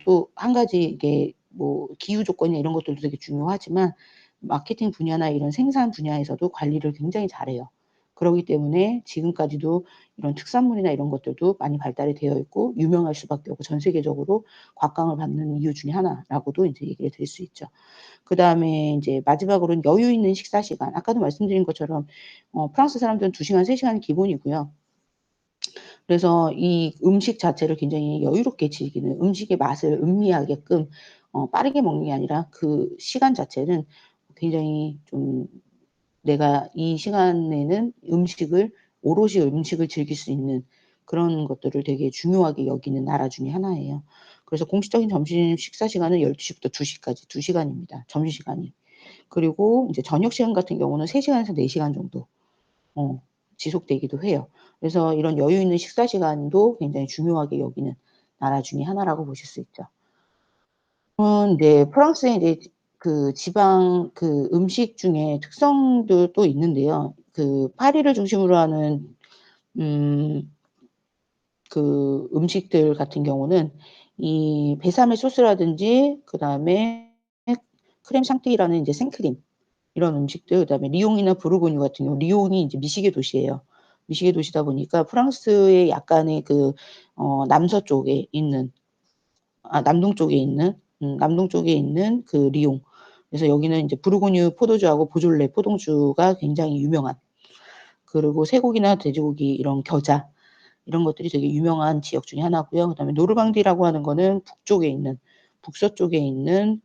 또 한 가지 이게 뭐 기후 조건이나 이런 것들도 되게 중요하지만 마케팅 분야나 이런 생산 분야에서도 관리를 굉장히 잘해요. 그러기 때문에 지금까지도 이런 특산물이나 이런 것들도 많이 발달이 되어 있고 유명할 수밖에 없고 전 세계적으로 곽광을 받는 이유 중에 하나라고도 인제 얘기를 드릴 수 있죠. 그다음에 인제 마지막으로는 여유 있는 식사 시간. 아까도 말씀드린 것처럼 프랑스 사람들은 2시간, 3시간이 기본이고요. 그래서 이 음식 자체를 굉장히 여유롭게 즐기는, 음식의 맛을 음미하게끔 빠르게 먹는 게 아니라 그 시간 자체는 굉장히 좀 내가 이 시간에는 오롯이 음식을 즐길 수 있는 그런 것들을 되게 중요하게 여기는 나라 중에 하나예요. 그래서 공식적인 점심 식사 시간은 12 시부터 2 시까지 2 시간입니다, 점심시간이. 그리고 인제 저녁 시간 같은 경우는 3 시간에서 4 시간 정도 어 지속되기도 해요. 그래서 이런 여유 있는 식사 시간도 굉장히 중요하게 여기는 나라 중에 하나라고 보실 수 있죠. 네. 프랑스의 이제 그 지방 그 음식 중에 특성도 또 있는데요. 그 파리를 중심으로 하는 음 음식들 같은 경우는 이 베사멜 소스라든지 그다음에 크렘 샹tilly라는 이제 생크림 이런 음식들, 그다음에 리옹이나 부르고뉴 같은 경우, 리옹이 인제 미식의 도시예요. 미식의 도시다 보니까 프랑스의 약간의 남서쪽에 있는, 남동 쪽에 있는 그 리옹. 그래서 여기는 인제 부르고뉴 포도주하고 보졸레 포도주가 굉장히 유명한, 그리고 쇠고기나 돼지고기 이런 겨자 이런 것들이 되게 유명한 지역 중에 하나고요. 그다음에 노르망디라고 하는 거는 북서쪽에 있는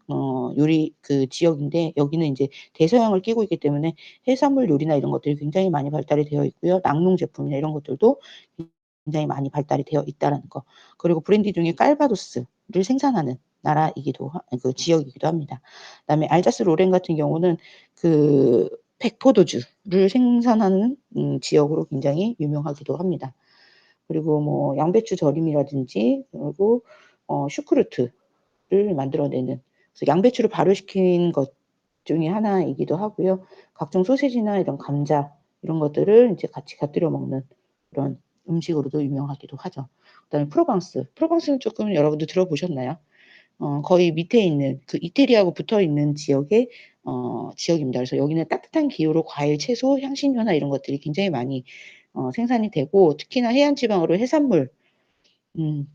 요리 그 지역인데 여기는 인제 대서양을 끼고 있기 때문에 해산물 요리나 이런 것들이 굉장히 많이 발달이 되어 있고요. 낙농 제품이나 이런 것들도 굉장히 많이 발달이 되어 있다라는 거. 그리고 브랜디 중에 칼바도스를 생산하는 나라이기도 그 지역이기도 합니다. 그다음에 알자스 로렌 같은 경우는 그 백포도주를 생산하는 지역으로 굉장히 유명하기도 합니다. 그리고 뭐 양배추 절임이라든지, 그리고 슈크루트를 만들어내는, 그래서 양배추를 발효시킨 것 중에 하나이기도 하고요. 각종 소시지나 이런 감자 이런 것들을 인제 같이 곁들여 먹는 그런 음식으로도 유명하기도 하죠. 그다음에 프로방스. 프로방스는 쪼끔 여러분들 들어보셨나요? 거의 밑에 있는 그 이태리하고 붙어 있는 지역의 지역입니다. 그래서 여기는 따뜻한 기후로 과일, 채소, 향신료나 이런 것들이 굉장히 많이 생산이 되고, 특히나 해안 지방으로 해산물, 음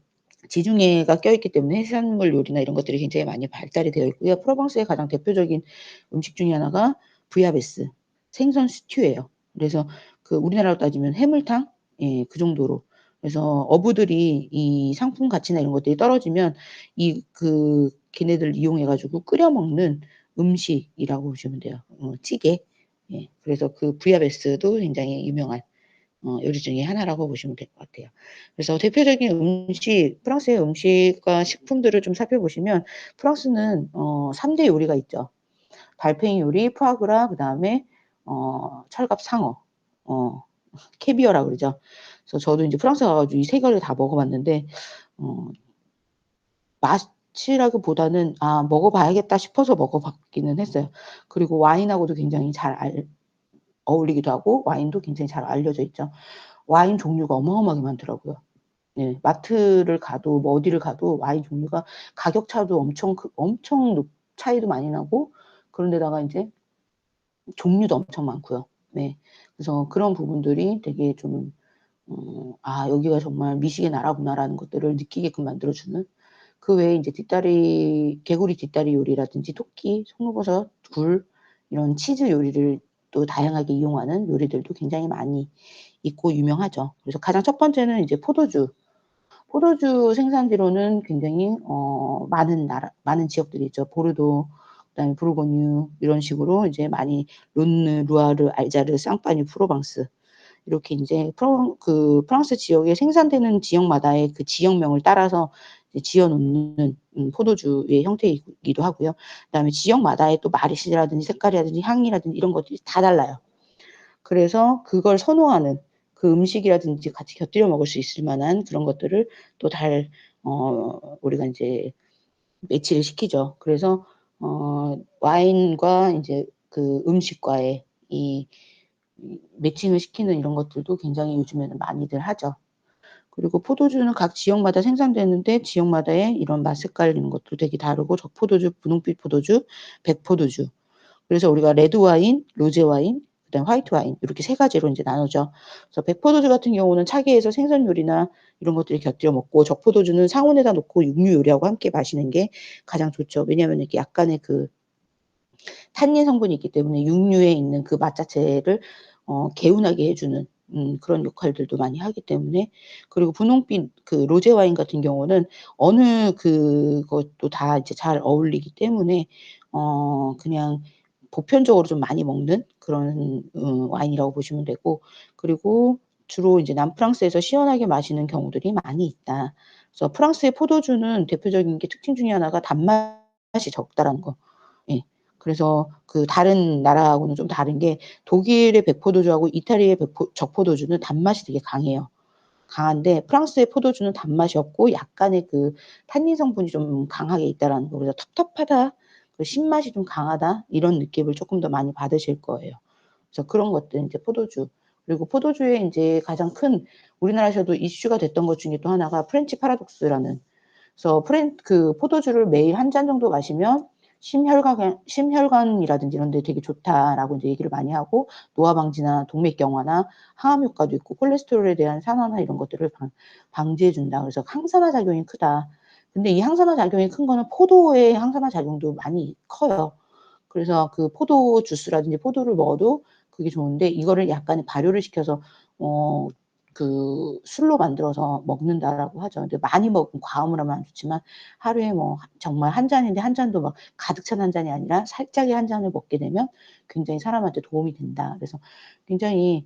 지중해가 껴있기 때문에 해산물 요리나 이런 것들이 굉장히 많이 발달이 되어 있고요. 프로방스의 가장 대표적인 음식 중에 하나가 부야베스, 생선 스튜예요. 그래서 그 우리나라로 따지면 해물탕? 예, 그 정도로. 그래서 어부들이 이 상품 가치나 이런 것들이 떨어지면 걔네들을 이용해 가지고 끓여 먹는 음식이라고 보시면 돼요. 찌개. 예. 그래서 그 부야베스도 굉장히 유명한 요리 중에 하나라고 보시면 될 것 같아요. 그래서 대표적인 음식, 프랑스의 음식과 식품들을 좀 살펴보시면, 프랑스는 3대 요리가 있죠. 달팽이 요리, 푸아그라, 그다음에 철갑 상어, 어 캐비어라 그러죠. 그래서 저도 인제 프랑스 가 가지고 이 3 개를 다 먹어 봤는데, 어 맛이라기보다는 '아 먹어 봐야겠다.' 싶어서 먹어 봤기는 했어요. 그리고 와인하고도 굉장히 잘 어울리기도 하고, 와인도 굉장히 잘 알려져 있죠. 와인 종류가 어마어마하게 많더라고요. 네. 마트를 가도 뭐 어디를 가도 와인 종류가 가격 차도 엄청 차이도 많이 나고, 그런 데다가 인제 종류도 엄청 많고요. 네. 그래서 그런 부분들이 되게 좀 '아 여기가 정말 미식의 나라구나.'라는 것들을 느끼게끔 만들어 주는, 그 외에 인제 개구리 뒷다리 요리라든지 토끼, 송로버섯, 굴, 이런 치즈 요리를 또 다양하게 이용하는 요리들도 굉장히 많이 있고 유명하죠. 그래서 가장 첫 번째는 이제 포도주. 포도주 생산지로는 굉장히 많은 지역들이 있죠. 보르도, 그다음에 부르고뉴, 이런 식으로 이제 많이, 론느, 루아르, 알자르, 상파뉴, 프로방스, 이렇게 인제 프랑스 지역에 생산되는 지역마다의 그 지역명을 따라서 이제 지어 놓는 포도주의 형태이기도 하고요. 그다음에 지역마다의 또 맛이라든지 색깔이라든지 향이라든지 이런 것들이 다 달라요. 그래서 그걸 선호하는 그 음식이라든지 같이 곁들여 먹을 수 있을 만한 그런 것들을 또 우리가 인제 매치를 시키죠. 그래서 와인과 인제 그 음식과의 매칭을 시키는 이런 것들도 굉장히 요즘에는 많이들 하죠. 그리고 포도주는 각 지역마다 생산되는데, 지역마다의 이런 맛, 색깔 이런 것도 되게 다르고, 적포도주, 분홍빛 포도주, 백포도주. 그래서 우리가 레드 와인, 로제 와인, 그다음에 화이트 와인, 이렇게 3 가지로 인제 나누죠. 그래서 백포도주 같은 경우는 차게에서 생선 요리나 이런 것들을 곁들여 먹고, 적포도주는 상온에다 놓고 육류 요리하고 함께 마시는 게 가장 좋죠. 왜냐하면 이렇게 약간의 그 탄닌 성분이 있기 때문에 육류에 있는 그 맛 자체를 개운하게 해 주는 그런 역할들도 많이 하기 때문에. 그리고 분홍빛 그 로제 와인 같은 경우는 어느 그것도 다 이제 잘 어울리기 때문에 그냥 보편적으로 좀 많이 먹는 그런 와인이라고 보시면 되고, 그리고 주로 이제 남프랑스에서 시원하게 마시는 경우들이 많이 있다. 그래서 프랑스의 포도주는 대표적인 게, 특징 중에 하나가 단맛이 적다라는 거. 예. 그래서 그 다른 나라하고는 좀 다른 게, 독일의 백포도주하고 이탈리아의 적포도주는 단맛이 되게 강해요. 강한데 프랑스의 포도주는 단맛이 없고 약간의 그 탄닌 성분이 좀 강하게 있다라는 거. 그래서 텁텁하다, 그 신맛이 좀 강하다, 이런 느낌을 쪼끔 더 많이 받으실 거예요. 그래서 그런 것들 인제 포도주. 그리고 포도주의 인제 가장 큰, 우리나라에서도 이슈가 됐던 것 중에 또 하나가 프렌치 파라독스라는, 그래서 포도주를 매일 한 잔 정도 마시면 심혈관이라든지 이런 데 되게 좋다라고 인제 얘기를 많이 하고, 노화 방지나 동맥경화나 항암 효과도 있고, 콜레스테롤에 대한 산화나 이런 것들을 방지해 준다. 그래서 항산화 작용이 크다. 근데 이 항산화 작용이 큰 거는 포도의 항산화 작용도 많이 커요. 그래서 그 포도 주스라든지 포도를 먹어도 그게 좋은데, 이거를 약간의 발효를 시켜서 어 술로 만들어서 먹는다라고 하죠. 근데 많이 먹으면, 과음을 하면 안 좋지만, 하루에 뭐 정말 한 잔인데, 한 잔도 막 가득 찬 한 잔이 아니라 살짝의 한 잔을 먹게 되면 굉장히 사람한테 도움이 된다. 그래서 굉장히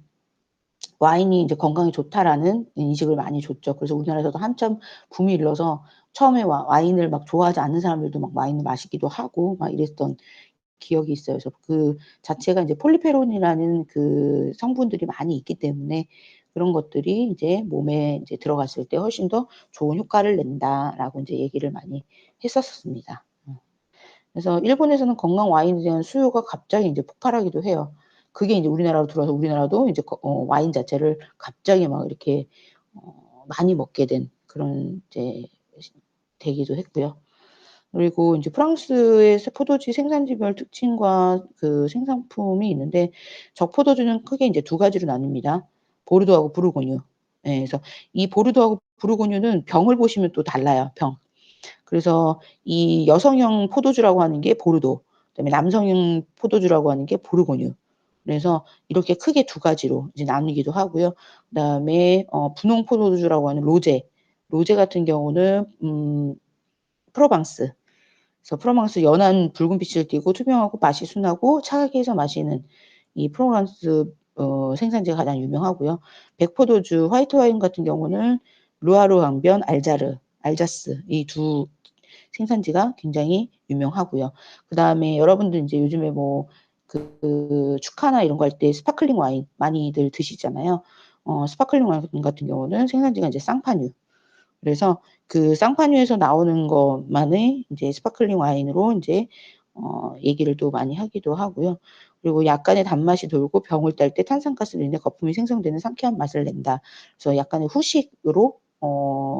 와인이 인제 건강에 좋다라는 인식을 많이 줬죠. 그래서 우리나라에서도 한참 붐이 일러서 처음에 와인을 막 좋아하지 않는 사람들도 막 와인을 마시기도 하고 막 이랬던 기억이 있어요. 그래서 그 자체가 인제 폴리페놀이라는 그 성분들이 많이 있기 때문에, 그런 것들이 인제 몸에 인제 들어갔을 때 훨씬 더 좋은 효과를 낸다라고 인제 얘기를 많이 했었습니다. 그래서 일본에서는 건강 와인에 대한 수요가 갑자기 인제 폭발하기도 해요. 그게 인제 우리나라로 들어와서, 우리나라도 인제 와인 자체를 갑자기 막 이렇게 많이 먹게 된 그런 이제 되기도 했고요. 그리고 인제 프랑스의 포도주 생산지별 특징과 그 생산품이 있는데 적포도주는 크게 인제 두 가지로 나뉩니다. 보르도하고 부르고뉴. 예. 그래서 이 보르도하고 부르고뉴는 병을 보시면 또 달라요, 병. 그래서 이 여성형 포도주라고 하는 게 보르도, 그다음에 남성형 포도주라고 하는 게 부르고뉴. 그래서 이렇게 크게 두 가지로 이제 나뉘기도 하고요. 그다음에 분홍 포도주라고 하는 로제. 로제 같은 경우는 프로방스. 그래서 프로방스 연한 붉은빛을 띠고 투명하고 맛이 순하고 차갑게 해서 마시는 이 프로방스 생산지가 가장 유명하고요. 백포도주 화이트 와인 같은 경우는 루아르 강변, 알자스 이 두 생산지가 굉장히 유명하고요. 그다음에 여러분들 인제 요즘에 뭐 축하나 이런 거 할 때 스파클링 와인 많이들 드시잖아요. 스파클링 와인 같은 경우는 생산지가 인제 쌍파뉴. 그래서 그 쌍파뉴에서 나오는 것만의 인제 스파클링 와인으로 인제 얘기를 또 많이 하기도 하고요. 그리고 약간의 단맛이 돌고 병을 딸 때 탄산가스로 인해 거품이 생성되는 상쾌한 맛을 낸다. 그래서 약간의 후식으로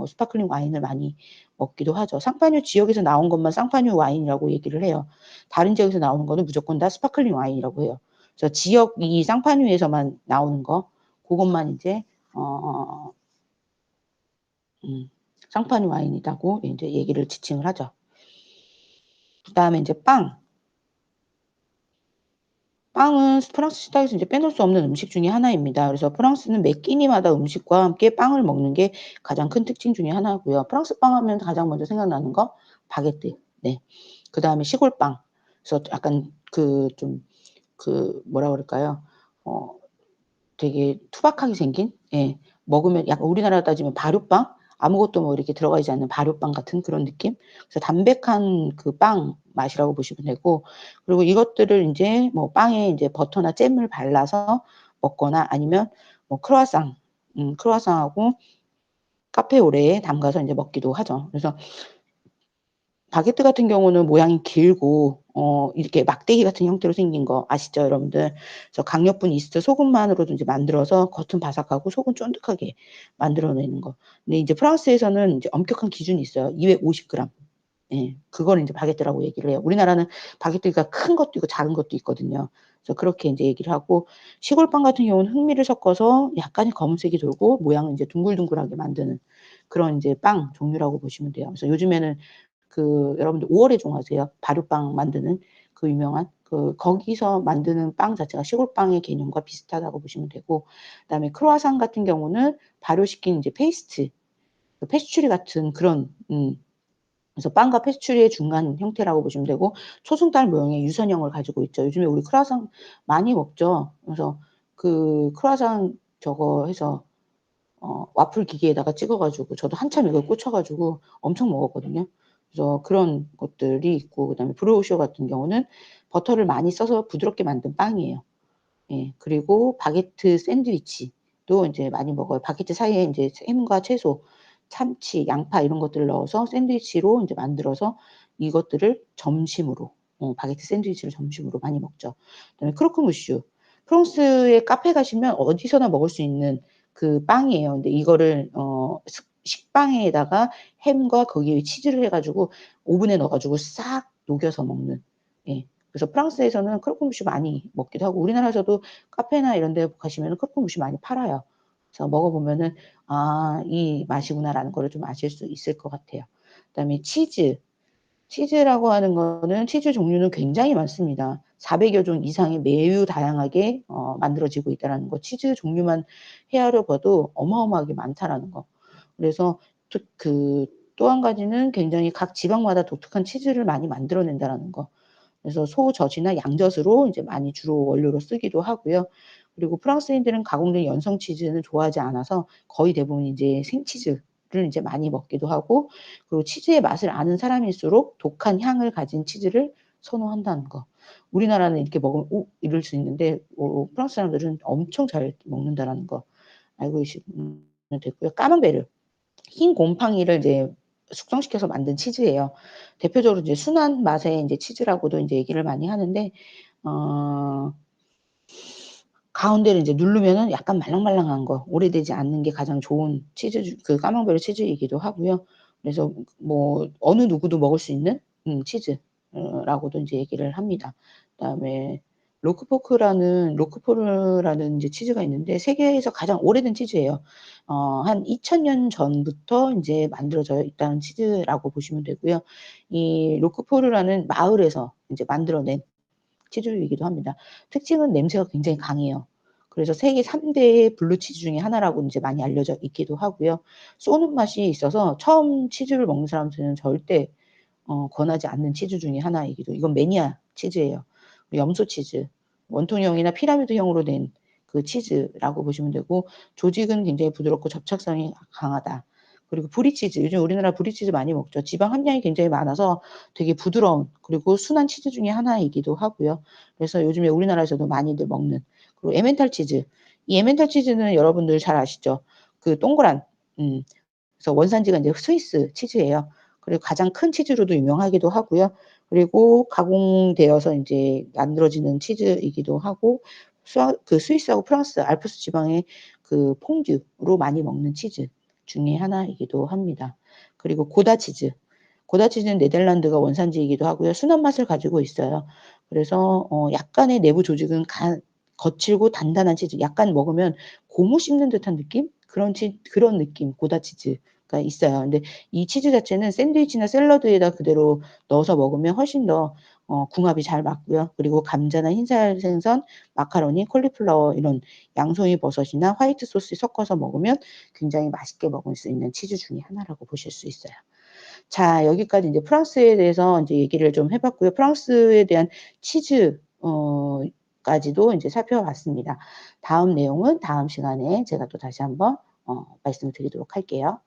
스파클링 와인을 많이 먹기도 하죠. 쌍파뉴 지역에서 나온 것만 쌍파뉴 와인이라고 얘기를 해요. 다른 지역에서 나오는 거는 무조건 다 스파클링 와인이라고 해요. 그래서 지역 이 쌍파뉴에서만 나오는 거 고것만 인제 어 쌍파뉴 와인이라고 인제 얘기를 지칭을 하죠. 그다음에 인제 빵. 빵은 프랑스 식탁에서 이제 빼놓을 수 없는 음식 중에 하나입니다. 그래서 프랑스는 매 끼니마다 음식과 함께 빵을 먹는 게 가장 큰 특징 중에 하나고요. 프랑스 빵 하면 가장 먼저 생각나는 거 바게트. 네. 그다음에 시골빵. 그래서 약간 좀 뭐라 그럴까요? 어 되게 투박하게 생긴, 예, 먹으면 약간 우리나라로 따지면 발효빵? 아무것도 뭐 이렇게 들어가 있지 않는 발효빵 같은 그런 느낌? 그래서 담백한 그 빵 맛이라고 보시면 되고, 그리고 이것들을 인제 뭐 빵에 인제 버터나 잼을 발라서 먹거나 아니면 뭐 크루아상하고 카페오레에 담가서 인제 먹기도 하죠. 그래서 바게트 같은 경우는 모양이 길고 이렇게 막대기 같은 형태로 생긴 거 아시죠, 여러분들? 그래서 강력분 이스트 소금만으로도 인제 만들어서 겉은 바삭하고 속은 쫀득하게 만들어 내는 거. 근데 인제 프랑스에서는 인제 엄격한 기준이 있어요. 250 그램. 예. 그거를 인제 바게트라고 얘기를 해요. 우리나라는 바게트가 큰 것도 있고 작은 것도 있거든요. 그래서 그렇게 인제 얘기를 하고, 시골빵 같은 경우는 흑미를 섞어서 약간의 검은색이 돌고 모양은 인제 둥글둥글하게 만드는 그런 인제 빵 종류라고 보시면 돼요. 그래서 요즘에는 여러분들 5 월의 종 아세요? 발효빵 만드는 그 유명한 거기서 만드는 빵 자체가 시골빵의 개념과 비슷하다고 보시면 되고, 그다음에 크루아상 같은 경우는 발효시킨 인제 페이스트, 페스츄리 같은 그런 그래서 빵과 페스츄리의 중간 형태라고 보시면 되고, 초승달 모형의 유선형을 가지고 있죠. 요즘에 우리 크루아상 많이 먹죠. 그래서 크루아상 저거 해서 와플 기계에다가 찍어 가지고 저도 한참 이걸 꽂혀 가지고 엄청 먹었거든요. 그래서 그런 것들이 있고, 그다음에 브루오쇼 같은 경우는 버터를 많이 써서 부드럽게 만든 빵이에요. 예. 그리고 바게트 샌드위치도 인제 많이 먹어요. 바게트 사이에 인제 햄과 채소, 참치, 양파 이런 것들을 넣어서 샌드위치로 인제 만들어서 이것들을 점심으로 바게트 샌드위치를 점심으로 많이 먹죠. 그다음에 크로크무슈. 프랑스에 카페 가시면 어디서나 먹을 수 있는 그 빵이에요. 근데 이거를 식빵에다가 햄과 거기에 치즈를 해 가지고 오븐에 넣어 가지고 싹 녹여서 먹는, 예. 그래서 프랑스에서는 크로크무슈 많이 먹기도 하고, 우리나라에서도 카페나 이런 데 가시면은 크로크무슈 많이 팔아요. 그래서 먹어 보면은 '아 이 맛이구나.'라는 거를 좀 아실 수 있을 것 같아요. 그다음에 치즈. 치즈라고 하는 거는 치즈 종류는 굉장히 많습니다. 400여 종 이상이 매우 다양하게 만들어지고 있다라는 거. 치즈 종류만 헤아려 봐도 어마어마하게 많다라는 거. 그래서 또 한 가지는 굉장히 각 지방마다 독특한 치즈를 많이 만들어 낸다라는 거. 그래서 소젖이나 양젖으로 이제 많이 주로 원료로 쓰기도 하고요. 그리고 프랑스인들은 가공된 연성 치즈는 좋아하지 않아서 거의 대부분 인제 생치즈를 인제 많이 먹기도 하고, 그리고 치즈의 맛을 아는 사람일수록 독한 향을 가진 치즈를 선호한다는 거. 우리나라는 이렇게 먹으면 '오.' 이럴 수 있는데 프랑스 사람들은 엄청 잘 먹는다라는 거 알고 계시면 되고요. 까망베르. 흰 곰팡이를 이제 숙성시켜서 만든 치즈예요. 대표적으로 이제 순한 맛의 인제 치즈라고도 인제 얘기를 많이 하는데, 어 가운데를 인제 누르면은 약간 말랑말랑한 거, 오래되지 않는 게 가장 좋은 치즈 까망베르 치즈이기도 하고요. 그래서 뭐 어느 누구도 먹을 수 있는 치즈 라고도 인제 얘기를 합니다. 그다음에 로크포르라는 인제 치즈가 있는데 세계에서 가장 오래된 치즈예요. 한 2000년 전부터 인제 만들어져 있다는 치즈라고 보시면 되고요. 이 로크포르라는 마을에서 인제 만들어낸 치즈이기도 합니다. 특징은 냄새가 굉장히 강해요. 그래서 세계 3 대의 블루치즈 중에 하나라고 인제 많이 알려져 있기도 하고요. 쏘는 맛이 있어서 처음 치즈를 먹는 사람한테는 절대 권하지 않는 치즈 중에 하나이기도, 이건 매니아 치즈예요. 염소 치즈, 원통형이나 피라미드형으로 된 그 치즈라고 보시면 되고, 조직은 굉장히 부드럽고 접착성이 강하다. 그리고 브리치즈, 요즘 우리나라 브리치즈 많이 먹죠. 지방 함량이 굉장히 많아서 되게 부드러운, 그리고 순한 치즈 중에 하나이기도 하고요. 그래서 요즘에 우리나라에서도 많이들 먹는. 그리고 에멘탈 치즈. 이 에멘탈 치즈는 여러분들 잘 아시죠? 그 동그란, 음 그래서 원산지가 인제 스위스 치즈예요. 그리고 가장 큰 치즈로도 유명하기도 하고요. 그리고 가공되어서 인제 만들어지는 치즈이기도 하고, 스위스하고 프랑스 알프스 지방의 그 퐁듀로 많이 먹는 치즈 중에 하나이기도 합니다. 그리고 고다 치즈. 고다 치즈는 네덜란드가 원산지이기도 하고요. 순한 맛을 가지고 있어요. 그래서 약간의 내부 조직은 거칠고 단단한 치즈, 약간 먹으면 고무 씹는 듯한 느낌? 그런 느낌, 고다 치즈가 있어요. 근데 이 치즈 자체는 샌드위치나 샐러드에다 그대로 넣어서 먹으면 훨씬 더 궁합이 잘 맞고요. 그리고 감자나 흰살 생선, 마카로니, 콜리플라워 이런 양송이 버섯이나 화이트 소스에 섞어서 먹으면 굉장히 맛있게 먹을 수 있는 치즈 중에 하나라고 보실 수 있어요. 자, 여기까지 인제 프랑스에 대해서 인제 얘기를 좀 해 봤고요. 프랑스에 대한 치즈 까지도 인제 살펴봤습니다. 다음 내용은 다음 시간에 제가 또 다시 한번 말씀을 드리도록 할게요.